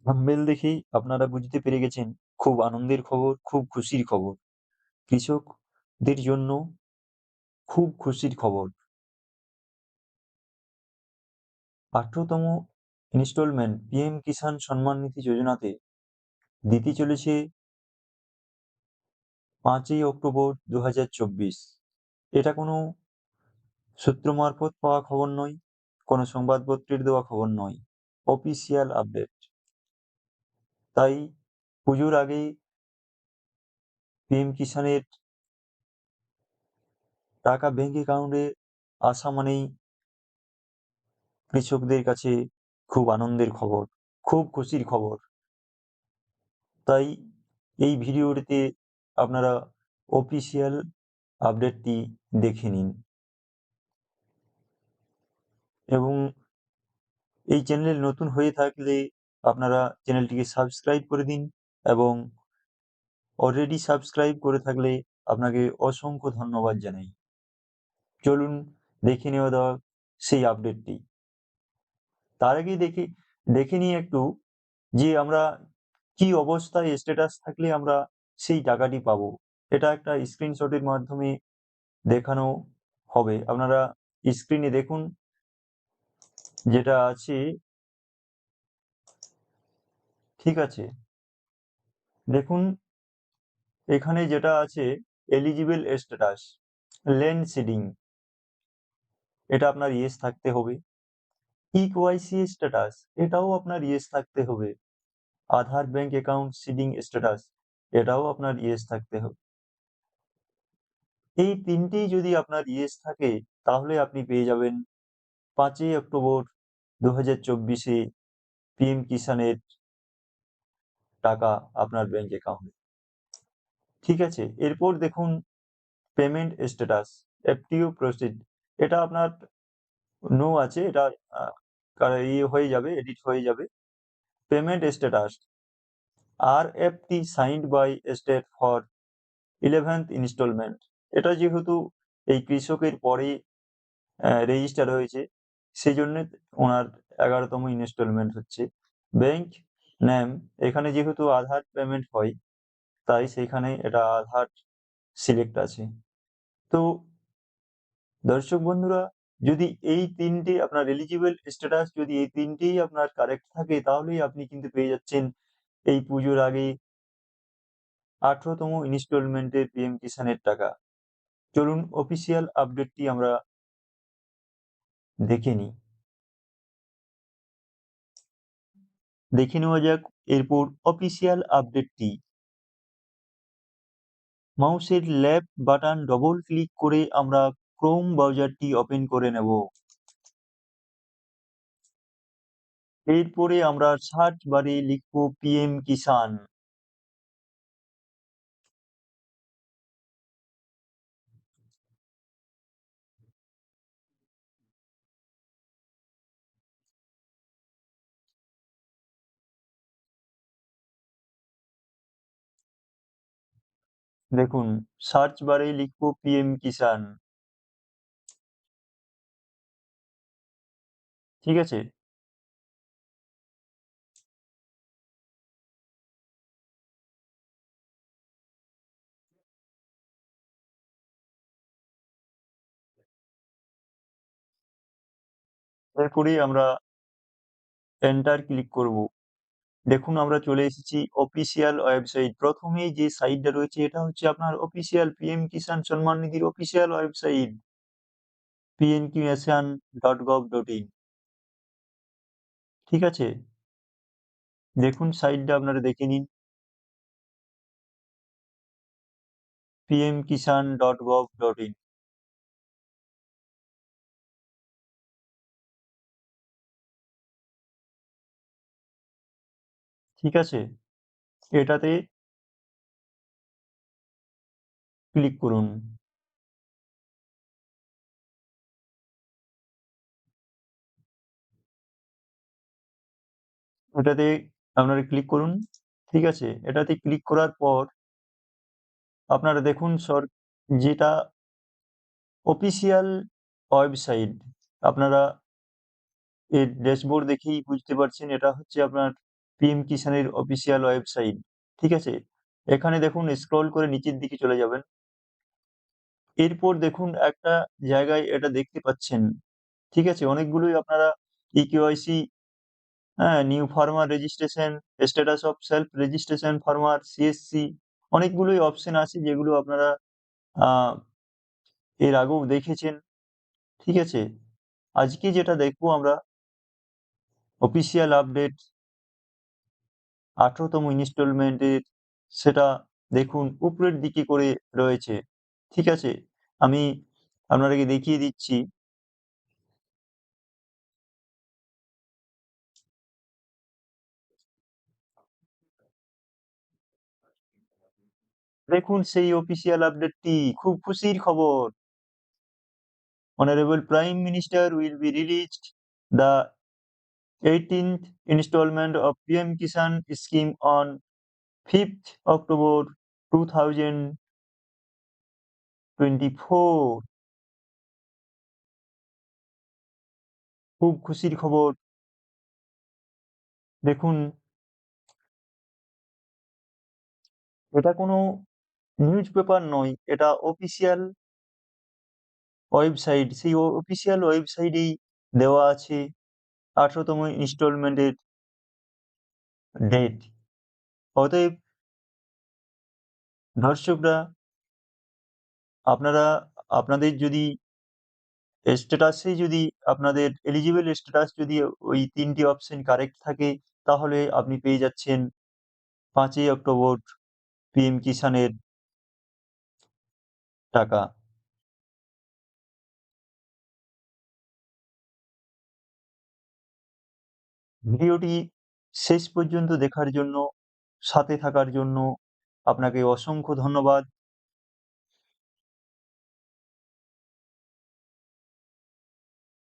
Thumbnail দেখেই আপনারা বুঝতে পেরে গেছেন, খুব আনন্দের খবর, খুব খুশির খবর। কৃষকদের জন্য খুব খুশির খবর। 18তম ইনস্টলমেন্ট পিএম কিষাণ সম্মান নিধি যোজনাতে দিতে চলেছে 5ই অক্টোবর 2024। এটা কোনো সূত্র মারফত পাওয়া খবর নয়, কোনো সংবাদপত্রের দেওয়া খবর নয়, অফিসিয়াল আপডেট। তাই পুজোর আগেই পিএম কিষাণের টাকা ব্যাংক অ্যাকাউন্টে আসা মানেই কৃষকদের কাছে খুব আনন্দের খবর, খুব খুশির খবর। তাই এই ভিডিওটিতে আপনারা অফিসিয়াল আপডেটটি দেখে নিন এবং এই চ্যানেলে নতুন হয়ে থাকলে আপনারা চ্যানেলটিকে সাবস্ক্রাইব করে দিন এবং অলরেডি সাবস্ক্রাইব করে থাকলে আপনাকে অসংখ্য ধন্যবাদ জানাই। চলুন দেখে নেওয়া যাক সেই আপডেটটি। তার আগে দেখে নিই একটু যে আমরা কি অবস্থায় স্ট্যাটাস থাকলে আমরা সেই টাকাটি পাবো। এটা একটা স্ক্রিনশটের মাধ্যমে দেখানো হবে। আপনারা স্ক্রিনে দেখুন যেটা আছে, ঠিক আছে? দেখুন এখানে যেটা আছে এলিজিবল স্ট্যাটাস, ল্যান্ড সিডিং, এটা আপনার ইয়েস থাকতে হবে। ইকেওয়াইসি স্ট্যাটাস, এটাও আপনার ইয়েস থাকতে হবে। আধার ব্যাংক অ্যাকাউন্ট সিডিং স্ট্যাটাস, এটাও আপনার ইয়েস থাকতে হবে। এই তিনটেই যদি আপনার ইয়েস থাকে তাহলে আপনি পেয়ে যাবেন 5ই অক্টোবর 2024-এ পিএম কিষাণের টাকা আপনার ব্যাংক অ্যাকাউন্টে। ঠিক আছে, এরপর দেখুন পেমেন্ট স্ট্যাটাস, এফটিও প্রসিড, এটা আপনার নো আছে, এটা ইয়ে হয়ে যাবে, এডিট হয়ে যাবে। Payment status RFT signed by state for 11th instalment, এটা যেহেতু এই কৃষকের পরে রেজিস্টার হয়েছে সেই জন্য ওনার 11তম ইনস্টলমেন্ট হচ্ছে। ব্যাংক নেম, এখানে যেহেতু আধার পেমেন্ট হয় তাই সেখানে এটা আধার সিলেক্ট আছে। তো দর্শক বন্ধুরা, যদি এই তিনটে আপনার এলিজিবল স্ট্যাটাস যদি এই তিনটেই আপনার কারেক্ট থাকে তাহলেই আপনি কিন্তু পেয়ে যাচ্ছেন এই পুজোর আগে 18তম ইনস্টলমেন্টের পিএম কিষাণের টাকা। চলুন অফিসিয়াল আপডেটটি আমরা দেখে নিই, দেখে নেওয়া যাক এরপর অফিসিয়াল আপডেটটি। মাউসের লেফট বাটন ডবল ক্লিক করে আমরা ক্রোম ব্রাউজারটি ওপেন করে নেব। এরপরে আমরা সার্চ বারে লিখব পিএম কিষাণ। দেখুন সার্চ বারে লিখব পিএম কিষাণ, ঠিক আছে? এরপরে আমরা এন্টার ক্লিক করব। দেখুন আমরা চলে এসেছি অফিসিয়াল ওয়েবসাইট। প্রথমেই যে সাইটটা রয়েছে এটা হচ্ছে আপনার official PM Kisan Samman নিধির official website pmkisan.gov.in, ঠিক আছে? দেখুন সাইটটা আপনারা দেখে নিন, pmkisan.gov.in, ঠিক আছে? এটাতে ক্লিক করুন। এটাতে আপনারা ক্লিক করুন, ঠিক আছে? এটাতে ক্লিক করার পর আপনারা দেখুন যেটা অফিসিয়াল ওয়েবসাইট, আপনারা এর ড্যাশবোর্ড দেখেই বুঝতে পারছেন এটা হচ্ছে আপনার পিএম কিষানের অফিসিয়াল ওয়েবসাইট। ঠিক আছে, এখানে দেখুন স্ক্রল করে নিচের দিকে চলে যাবেন। এরপর দেখুন একটা জায়গায় এটা দেখতে পাচ্ছেন, ঠিক আছে, অনেকগুলোই আপনারা ইকেওয়াইসি, হ্যাঁ, new farmer registration, status of self registration farmer, CSC, অনেকগুলোই অপশন আছে যেগুলো আপনারা আহ, এর আগেও দেখেছেন। ঠিক আছে, আজকে যেটা দেখবো আমরা অফিসিয়াল আপডেট 18তম ইনস্টলমেন্টের, সেটা দেখুন উপরের দিকে করে রয়েছে। ঠিক আছে, আমি আপনাদেরকে দেখিয়ে দিচ্ছি। দেখুন সেই অফিসিয়াল আপডেটটি, খুব খুশির খবর। Honourable prime minister will be released the 18th installment of PM Kisan scheme on 5th October 2024। খুব খুশির খবর। দেখুন, এটা কোনো নিউজ পেপার নয়, এটা অফিসিয়াল ওয়েবসাইট। সেই অফিসিয়াল ওয়েবসাইটেই দেওয়া আছে 18তম ইনস্টলমেন্টের ডেট। অতএব দর্শকরা, আপনারা আপনাদের যদি স্ট্যাটাসে, যদি আপনাদের এলিজিবল স্ট্যাটাস যদি ওই 3টি অপশন কারেক্ট থাকে, তাহলে আপনি পেয়ে যাচ্ছেন 5ই অক্টোবর পিএম কিষানের টাকা। ভিডিওটি শেষ পর্যন্ত দেখার জন্য, সাথে থাকার জন্য আপনাকে অসংখ্য ধন্যবাদ।